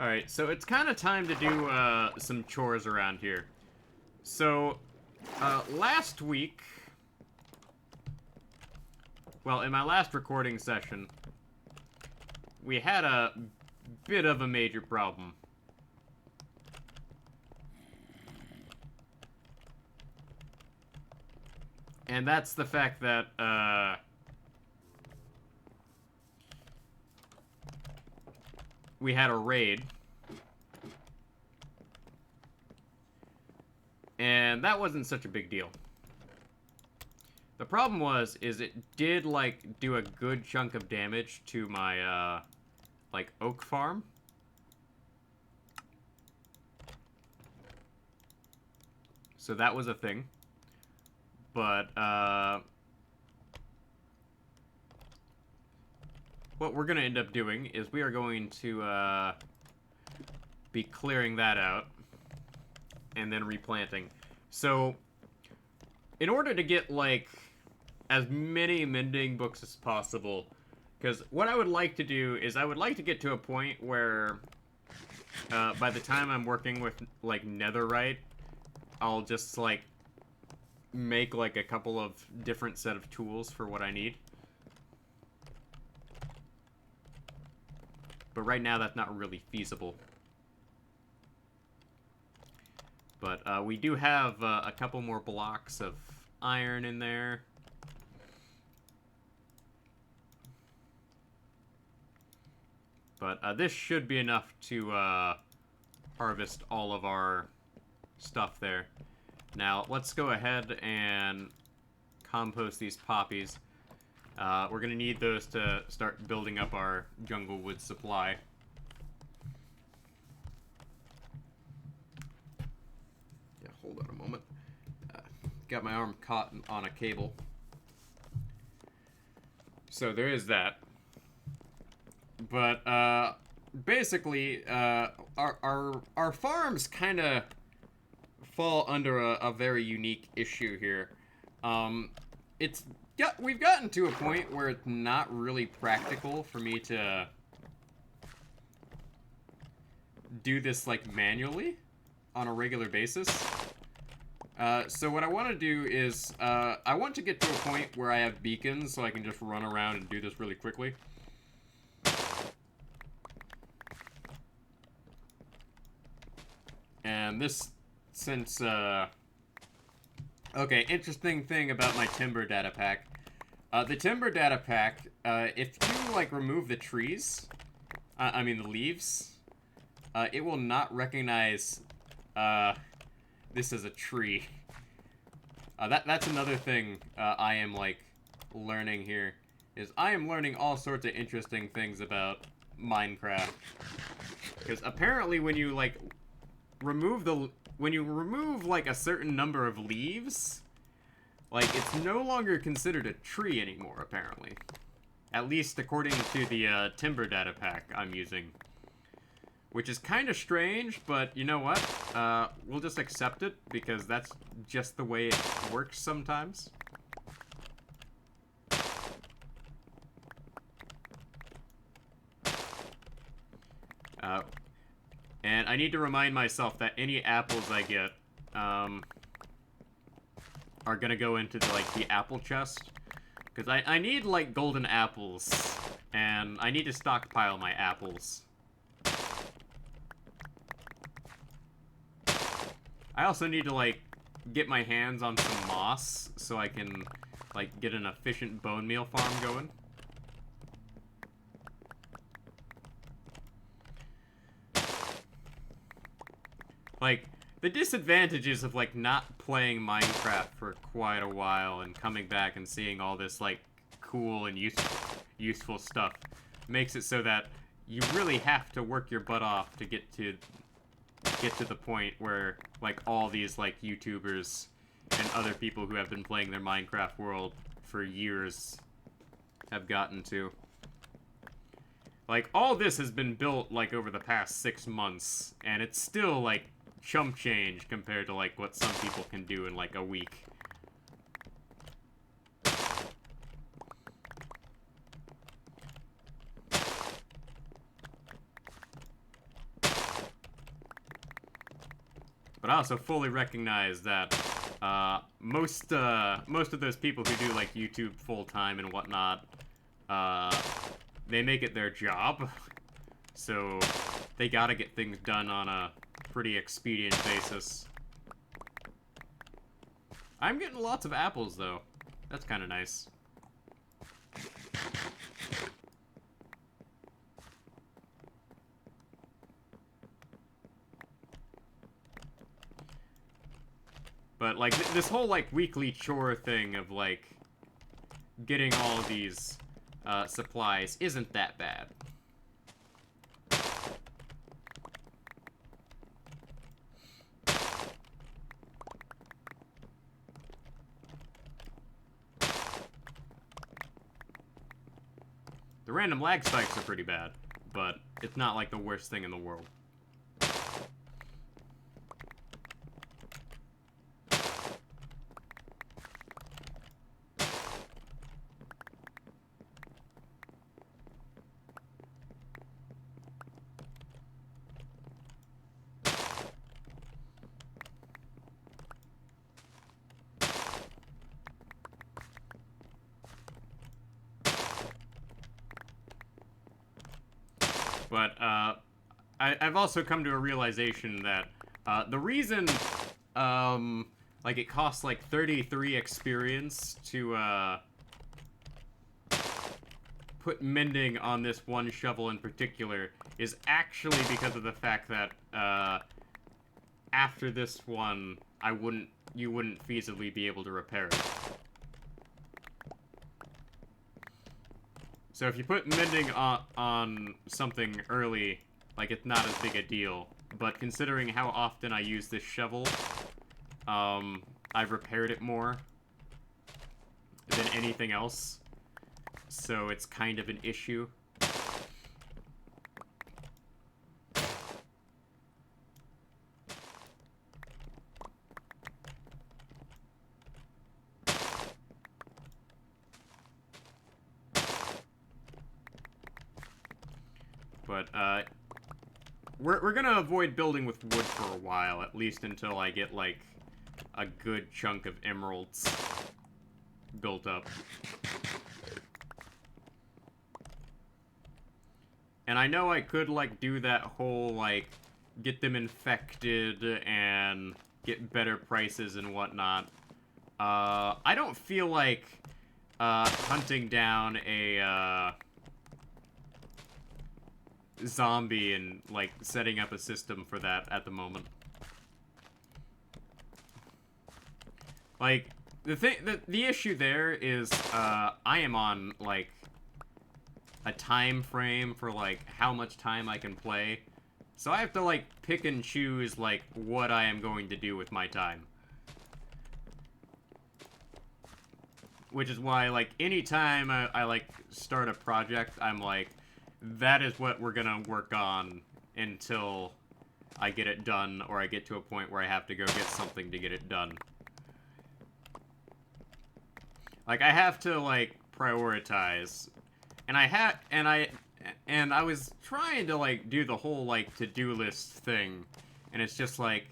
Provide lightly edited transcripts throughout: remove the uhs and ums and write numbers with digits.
Alright, so it's kind of time to do some chores around here. So, last week... Well, in my last recording session, we had a bit of a major problem. And that's the fact that, we had a raid. And that wasn't such a big deal. The problem is it did, like, do a good chunk of damage to my, like, oak farm. So that was a thing. But, what we're gonna end up doing is we are going to, be clearing that out. And then replanting. So, in order to get, like, as many mending books as possible, because what I would like to do is I would like to get to a point where, by the time I'm working with, like, netherite, I'll just, like, make, like, a couple of different set of tools for what I need. But right now, that's not really feasible. But we do have a couple more blocks of iron in there. But this should be enough to harvest all of our stuff there. Now, let's go ahead and compost these poppies. We're going to need those to start building up our jungle wood supply. Hold on a moment. Got my arm caught on a cable. So there is that. But basically, our farms kind of fall under a very unique issue here. We've gotten to a point where it's not really practical for me to do this, like, manually on a regular basis. So what I want to do is, I want to get to a point where I have beacons so I can just run around and do this really quickly. And this, since, okay, interesting thing about my timber data pack. The timber data pack, if you, like, remove the trees, I mean the leaves, it will not recognize, this is a tree. That's another thing I am, like, learning here. Is I am learning all sorts of interesting things about Minecraft. Because apparently when you, like, remove, like, a certain number of leaves, like, it's no longer considered a tree anymore, apparently. At least according to the, timber data pack I'm using. Which is kind of strange, but you know what? We'll just accept it, because that's just the way it works sometimes. And I need to remind myself that any apples I get, are gonna go into, the apple chest. Because I need, like, golden apples, and I need to stockpile my apples. I also need to, like, get my hands on some moss so I can, like, get an efficient bone meal farm going. Like, the disadvantages of, like, not playing Minecraft for quite a while and coming back and seeing all this, like, cool and useful stuff makes it so that you really have to work your butt off to get to the point where, like, all these, like, YouTubers and other people who have been playing their Minecraft world for years have gotten to. Like, all this has been built, like, over the past 6 months, and it's still, like, chump change compared to, like, what some people can do in, like, a week. But I also fully recognize that most of those people who do like YouTube full time and whatnot, they make it their job, so they gotta get things done on a pretty expedient basis. I'm getting lots of apples though. That's kind of nice. But, like, this whole, like, weekly chore thing of, like, getting all of these supplies isn't that bad. The random lag spikes are pretty bad, but it's not, like, the worst thing in the world. But, I've also come to a realization that, the reason, like, it costs, like, 33 experience to, put mending on this one shovel in particular is actually because of the fact that, after this one, you wouldn't feasibly be able to repair it. So if you put mending on something early, like, it's not as big a deal. But considering how often I use this shovel, I've repaired it more than anything else. So it's kind of an issue. But, we're gonna avoid building with wood for a while, at least until I get, like, a good chunk of emeralds built up. And I know I could, like, do that whole, like, get them infected and get better prices and whatnot. I don't feel like, hunting down a, zombie and, like, setting up a system for that at the moment. Like, the issue there is, I am on, like, a time frame for, like, how much time I can play. So I have to, like, pick and choose, like, what I am going to do with my time. Which is why, like, anytime I like, start a project, I'm like, that is what we're gonna work on until I get it done, or I get to a point where I have to go get something to get it done. Like, I have to, like, prioritize. And I was trying to, like, do the whole, like, to-do list thing. And it's just like,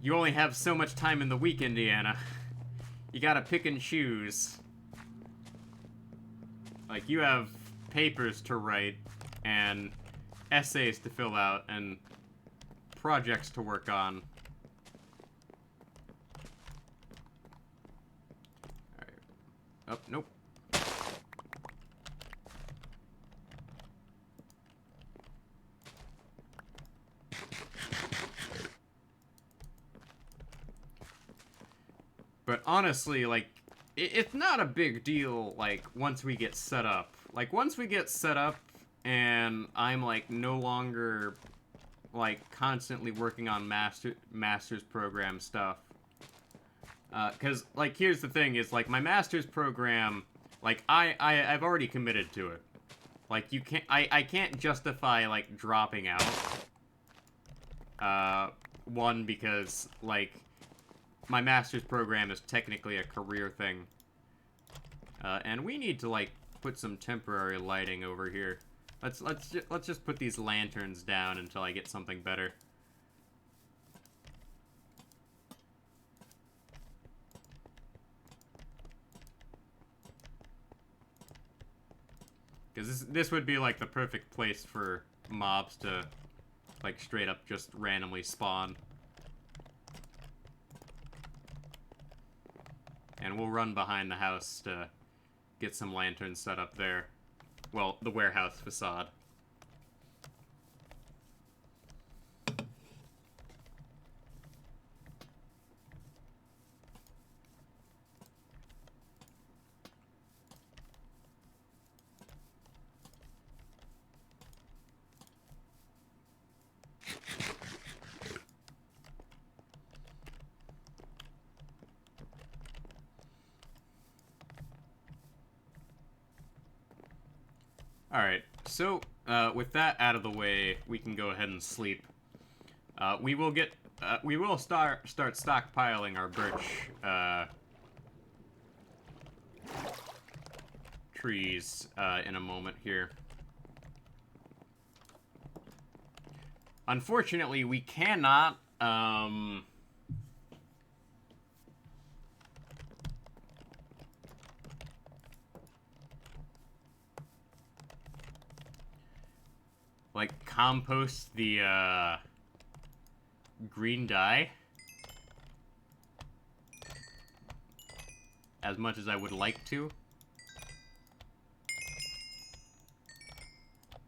you only have so much time in the week, Indiana. You gotta pick and choose. Like, you have papers to write, and essays to fill out, and projects to work on. Alright. Oh, nope. But honestly, like, it's not a big deal, like, once we get set up. Like, once we get set up, and I'm, like, no longer, like, constantly working on master's program stuff. Because, like, here's the thing, is, like, my master's program, like, I've already committed to it. Like, you can't, I can't justify, like, dropping out. One, because, like, my master's program is technically a career thing. And we need to, like, put some temporary lighting over here. Let's just put these lanterns down until I get something better. Because this would be, like, the perfect place for mobs to, like, straight up just randomly spawn. And we'll run behind the house to get some lanterns set up there. Well, the warehouse facade. Alright, so, with that out of the way, we can go ahead and sleep. We will start stockpiling our birch, trees, in a moment here. Unfortunately, we cannot, like, compost the, green dye as much as I would like to.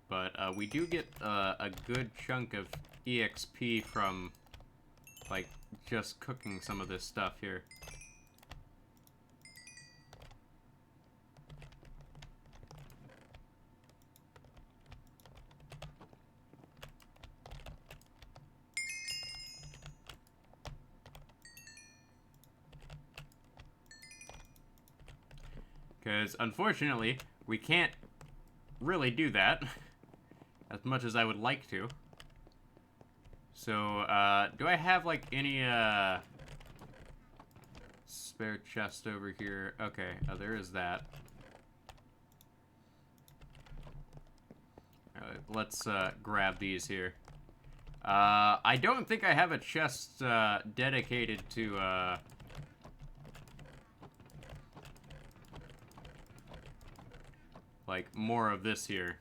But, we do get, a good chunk of EXP from, like, just cooking some of this stuff here. Because, unfortunately, we can't really do that as much as I would like to. So, do I have, like, any, spare chest over here? Okay, there is that. Alright, let's, grab these here. I don't think I have a chest, dedicated to, like, more of this here.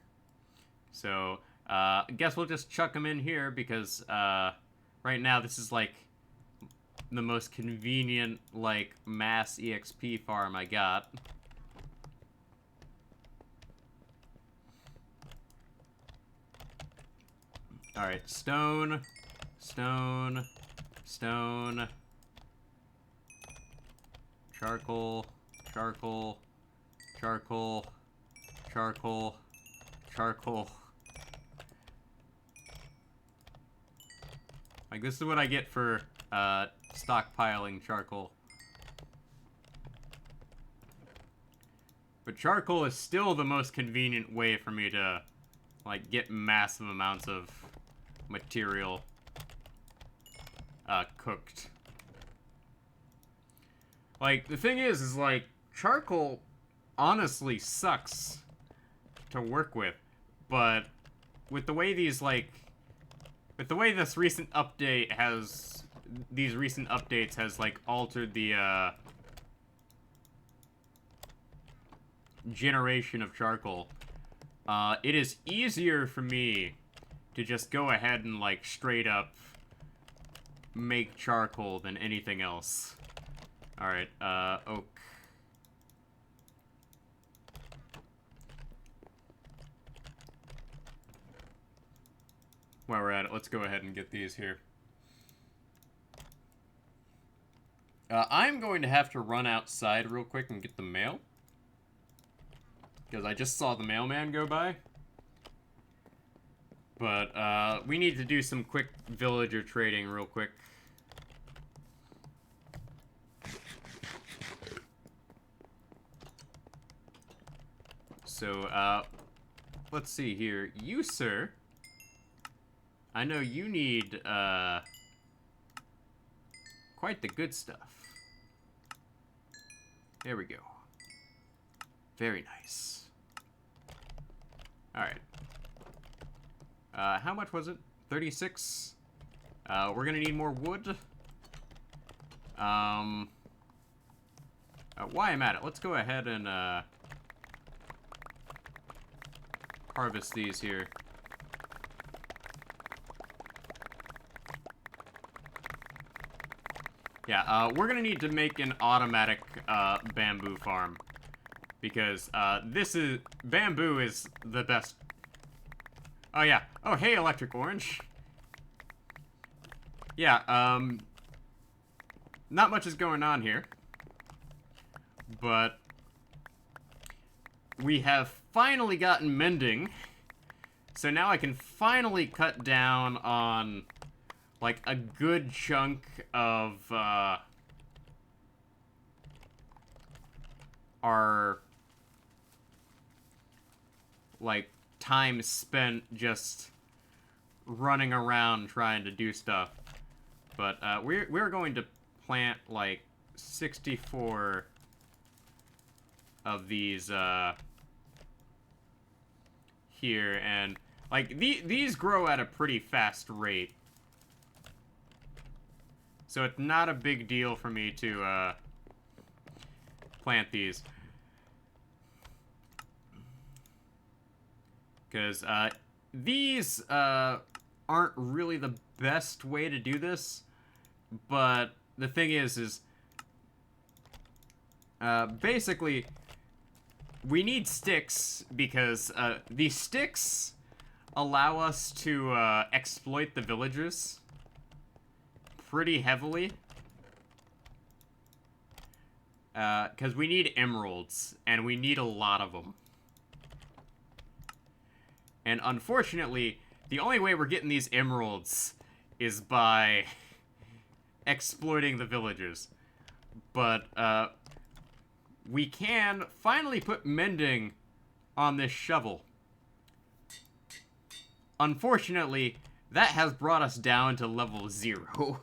So, I guess we'll just chuck them in here because, right now this is, like, the most convenient, like, mass EXP farm I got. Alright, stone, stone, stone, charcoal, charcoal, charcoal, charcoal, charcoal. Like, this is what I get for, stockpiling charcoal. But charcoal is still the most convenient way for me to, like, get massive amounts of material, cooked. Like, the thing is, like, charcoal honestly sucks to work with, but with the way these, like, with the way this recent update has, these recent updates has, like, altered the, generation of charcoal, it is easier for me to just go ahead and, like, straight up make charcoal than anything else. Alright, oak. While we're at it, let's go ahead and get these here. I'm going to have to run outside real quick and get the mail. Because I just saw the mailman go by. But, we need to do some quick villager trading real quick. So, let's see here. You, sir, I know you need, quite the good stuff. There we go. Very nice. Alright. How much was it? 36? We're gonna need more wood. While I'm at it, let's go ahead and, harvest these here. Yeah, we're gonna need to make an automatic bamboo farm. Because bamboo is the best. Oh yeah. Oh hey, Electric Orange. Yeah, not much is going on here. But we have finally gotten mending. So now I can finally cut down on, like, a good chunk of, our, like, time spent just running around trying to do stuff. But, we're going to plant, like, 64 of these, here, and, like, these grow at a pretty fast rate. So it's not a big deal for me to, plant these. Because, these, aren't really the best way to do this, but the thing is, basically, we need sticks because, these sticks allow us to, exploit the villagers pretty heavily. Because we need emeralds, and we need a lot of them. And unfortunately, the only way we're getting these emeralds is by exploiting the villagers. But, we can finally put mending on this shovel. Unfortunately, that has brought us down to level 0.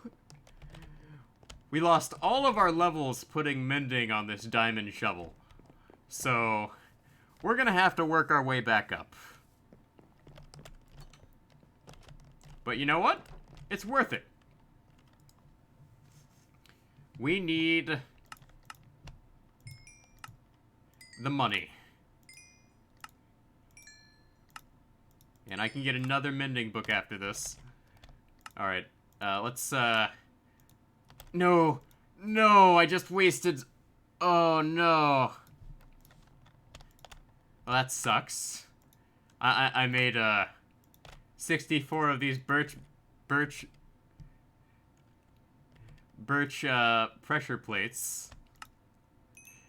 We lost all of our levels putting mending on this diamond shovel. So, we're gonna have to work our way back up. But you know what? It's worth it. We need the money. And I can get another mending book after this. Alright, let's, No! No, I just wasted... Oh, no. Well, that sucks. I made, 64 of these birch pressure plates.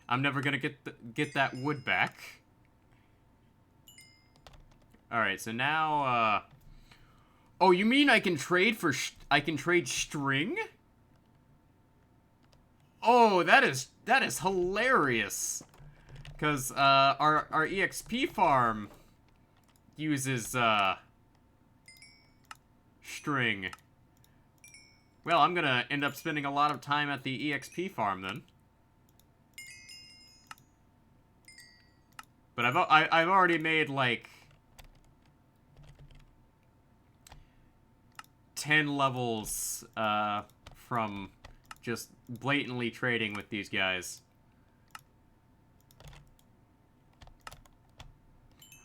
I'm never gonna get that wood back. Alright, so now, oh, you mean I can trade for I can trade string? Oh, that is hilarious. Cause, our EXP farm uses, string. Well, I'm gonna end up spending a lot of time at the EXP farm then. But I've already made like 10 levels from just blatantly trading with these guys.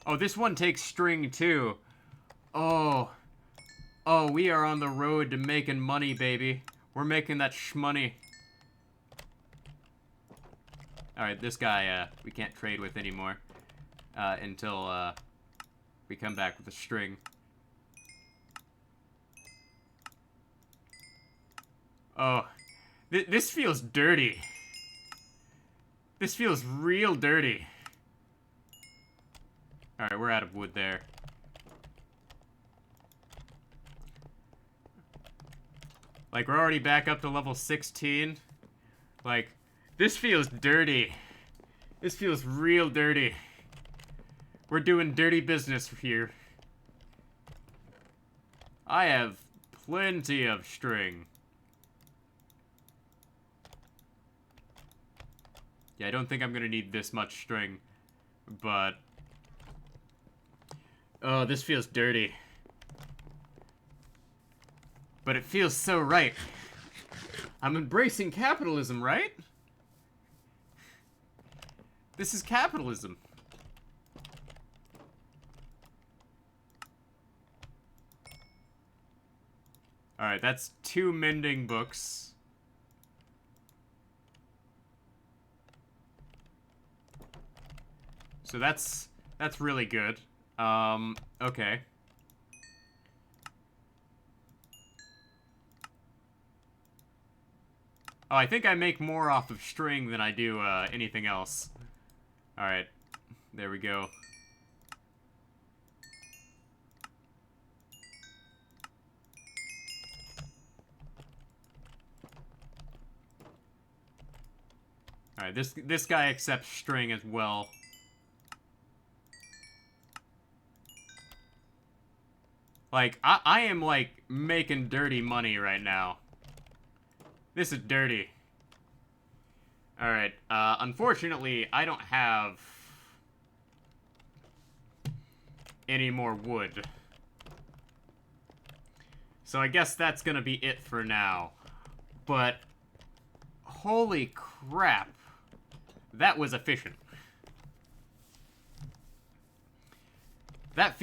Oh, this one takes string too. Oh, we are on the road to making money, baby. We're making that shmoney. Alright, this guy, we can't trade with anymore. Until, we come back with a string. Oh, this feels dirty. This feels real dirty. Alright, we're out of wood there. Like, we're already back up to level 16. Like, this feels dirty. This feels real dirty. We're doing dirty business here. I have plenty of string. Yeah, I don't think I'm gonna need this much string, but... Oh, this feels dirty. But it feels so right. I'm embracing capitalism, right? This is capitalism. Alright, that's 2 mending books. So that's really good. Okay. Oh, I think I make more off of string than I do anything else. Alright, there we go. Alright, this guy accepts string as well. Like, I am, like, making dirty money right now. This is dirty. Alright, unfortunately, I don't have any more wood. So I guess that's gonna be it for now. But, holy crap. That was efficient. That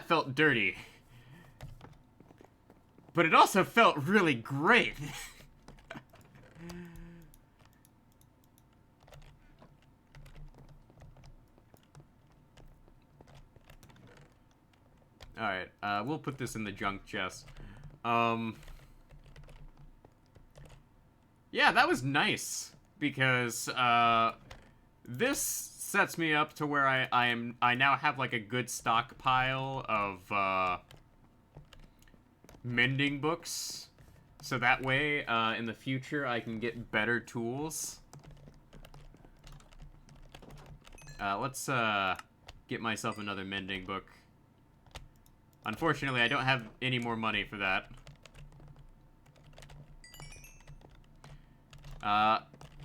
felt dirty. But it also felt really great. Alright, we'll put this in the junk chest. Yeah, that was nice. Because, this sets me up to where I now have, like, a good stockpile of, mending books. So that way, in the future, I can get better tools. Let's, get myself another mending book. Unfortunately, I don't have any more money for that.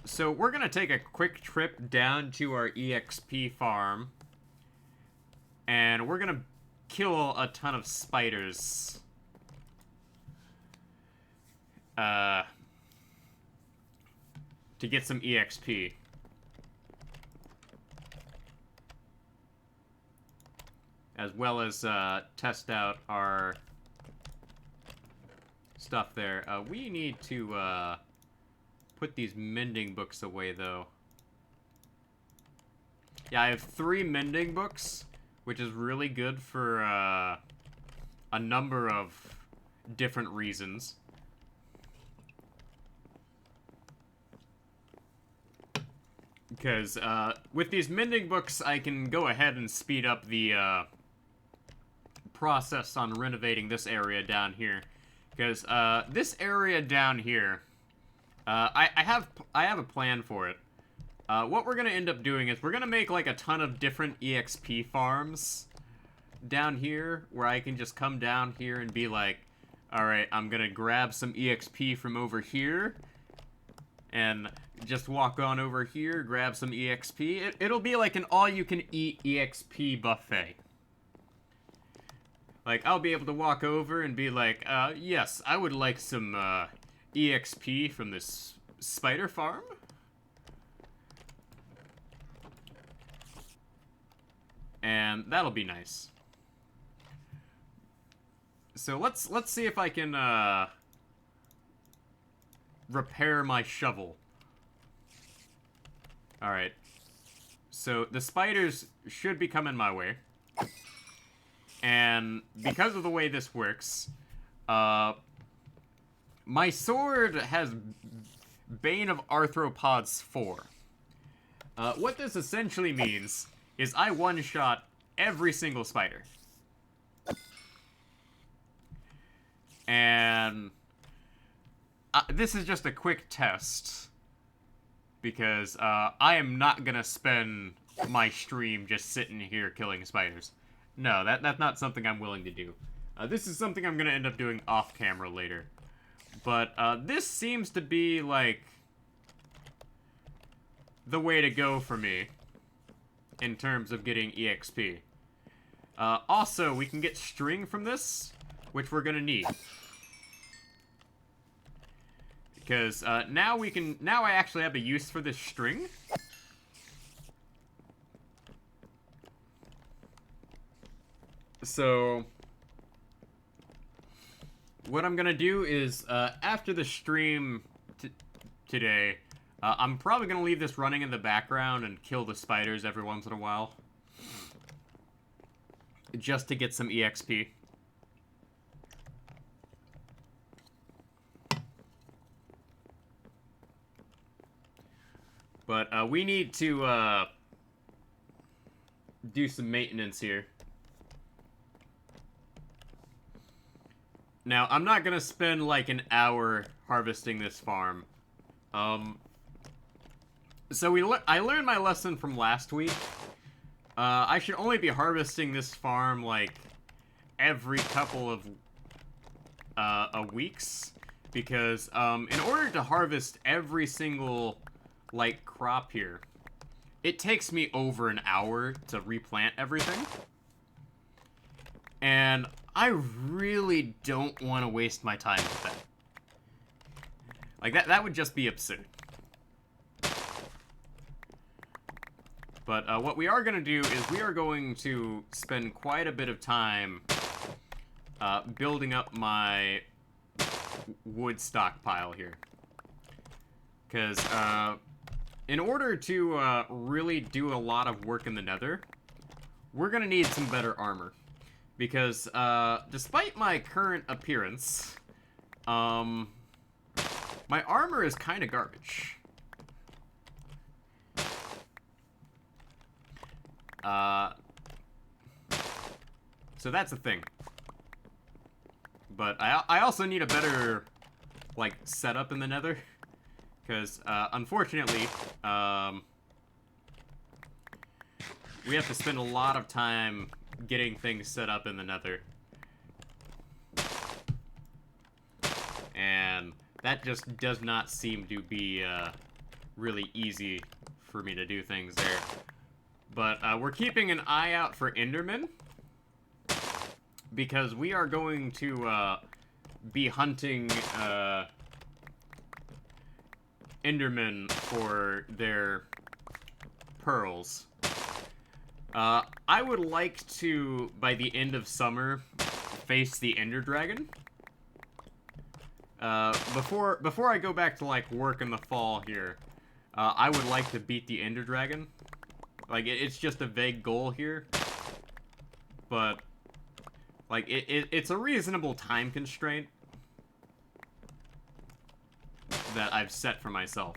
So we're gonna take a quick trip down to our EXP farm. And we're gonna kill a ton of spiders. To get some EXP. As well as, test out our stuff there. We need to, put these mending books away, though. Yeah, I have 3 mending books, which is really good for, a number of different reasons. Because, with these mending books, I can go ahead and speed up the, process on renovating this area down here. Because, this area down here, I have a plan for it. What we're gonna end up doing is we're gonna make, like, a ton of different EXP farms down here, where I can just come down here and be like, alright, I'm gonna grab some EXP from over here, and just walk on over here, grab some EXP. It'll be like an all-you-can-eat EXP buffet. Like, I'll be able to walk over and be like, yes, I would like some, EXP from this spider farm. And that'll be nice. So let's see if I can, repair my shovel. Alright. So the spiders should be coming my way. And because of the way this works, my sword has Bane of Arthropods 4. What this essentially means is I one-shot every single spider. And this is just a quick test. Because I am not gonna spend my stream just sitting here killing spiders. No, that's not something I'm willing to do. This is something I'm gonna end up doing off-camera later. But this seems to be, like, the way to go for me in terms of getting EXP. Also, we can get string from this, which we're gonna need. Because now I actually have a use for this string. So what I'm gonna do is, after the stream today, I'm probably gonna leave this running in the background and kill the spiders every once in a while. Just to get some EXP. But, we need to, do some maintenance here. Now, I'm not gonna spend, like, an hour harvesting this farm. So I learned my lesson from last week. I should only be harvesting this farm, like, every couple of, weeks. Because, in order to harvest every single, like, crop here, it takes me over an hour to replant everything. And I really don't want to waste my time with that. Like, that would just be absurd. But what we are going to do is we are going to spend quite a bit of time building up my wood stockpile here. Because in order to really do a lot of work in the nether, we're going to need some better armor. Because despite my current appearance, my armor is kind of garbage. So that's the thing. But I also need a better, like, setup in the nether. Because, unfortunately, we have to spend a lot of time getting things set up in the nether. And that just does not seem to be, really easy for me to do things there. But, we're keeping an eye out for Endermen. Because we are going to, be hunting, Endermen for their pearls. I would like to, by the end of summer, face the Ender Dragon. Before I go back to, like, work in the fall here, I would like to beat the Ender Dragon. Like, it's just a vague goal here. But, like, it's a reasonable time constraint that I've set for myself.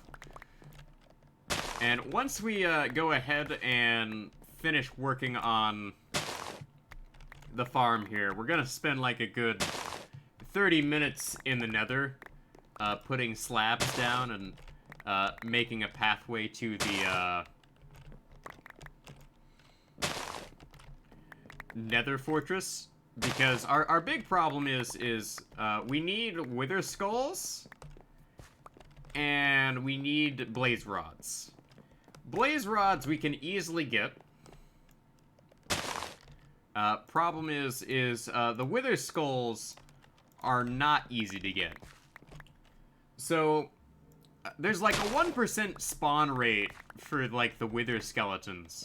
And once we go ahead and finish working on the farm here, we're gonna spend like a good 30 minutes in the nether, putting slabs down and making a pathway to the nether fortress. Because our big problem is we need wither skulls and we need blaze rods. Blaze rods we can easily get. Problem is the wither skulls are not easy to get. So there's like a 1% spawn rate for like the wither skeletons.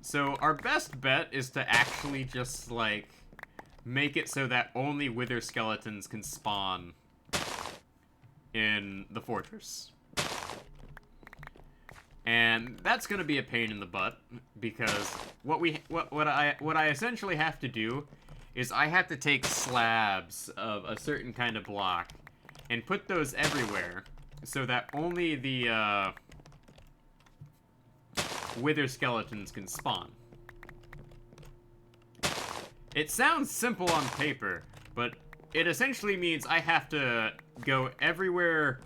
So our best bet is to actually just like make it so that only wither skeletons can spawn in the fortress. And that's gonna be a pain in the butt, because what I essentially have to do is I have to take slabs of a certain kind of block and put those everywhere so that only the wither skeletons can spawn. It sounds simple on paper, but it essentially means I have to go everywhere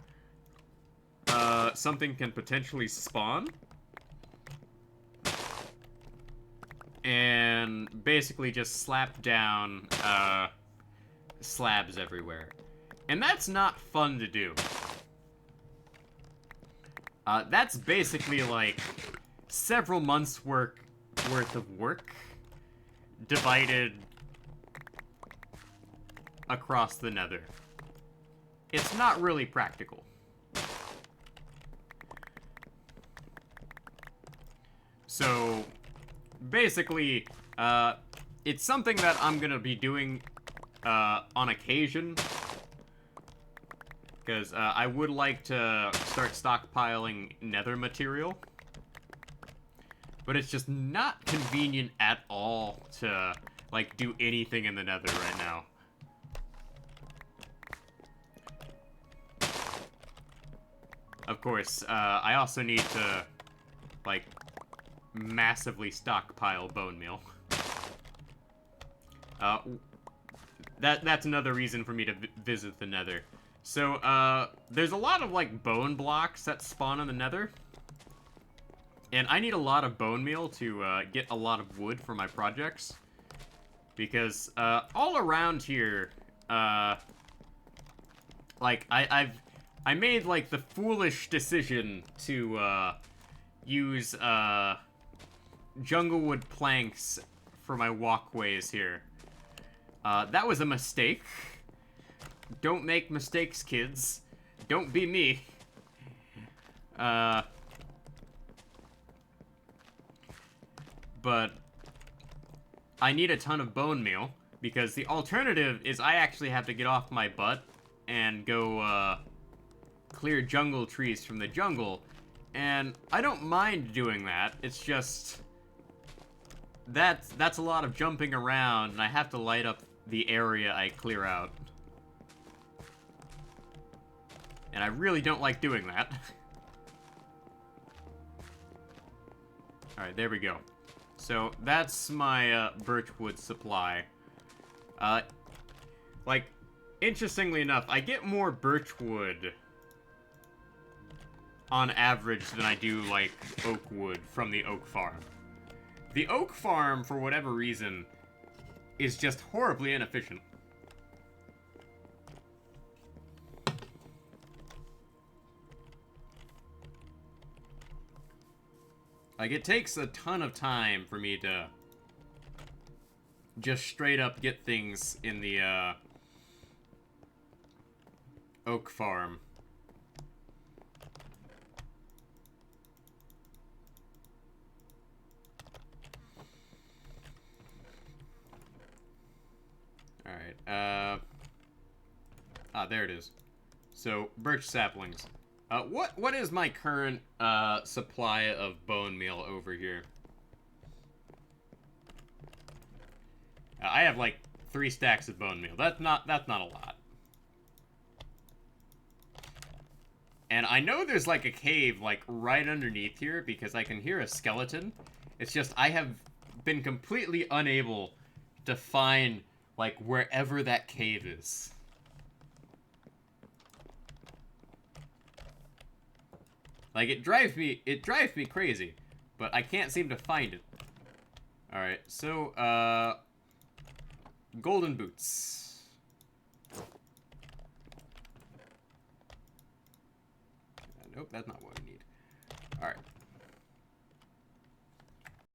something can potentially spawn, and basically just slap down slabs everywhere. And that's not fun to do. That's basically like several months' worth of work divided across the nether. It's not really practical. So, basically, it's something that I'm gonna be doing on occasion. Because I would like to start stockpiling nether material. But it's just not convenient at all to, like, do anything in the nether right now. Of course, I also need to, like, massively stockpile bone meal. That's another reason for me to visit the nether. So, there's a lot of, like, bone blocks that spawn in the nether. And I need a lot of bone meal to get a lot of wood for my projects. Because all around here, like, I made, like, the foolish decision to use junglewood planks for my walkways here. That was a mistake. Don't make mistakes, kids. Don't be me. But I need a ton of bone meal, because the alternative is I actually have to get off my butt and go, clear jungle trees from the jungle, and I don't mind doing that. It's just that's a lot of jumping around, and I have to light up the area I clear out. And I really don't like doing that. Alright, there we go. So, that's my, birchwood supply. Like, interestingly enough, I get more birchwood on average than I do, like, oak wood from the oak farm. The oak farm, for whatever reason, is just horribly inefficient. Like, it takes a ton of time for me to just straight up get things in the, oak farm. Alright, there it is. So, birch saplings. What is my current, supply of bone meal over here? I have, like, 3 stacks of bone meal. That's not a lot. And I know there's, like, a cave, like, right underneath here, because I can hear a skeleton. It's just, I have been completely unable to find, like, wherever that cave is. Like, it drives me crazy, but I can't seem to find it. Alright, so, golden boots. Nope, that's not what we need. Alright.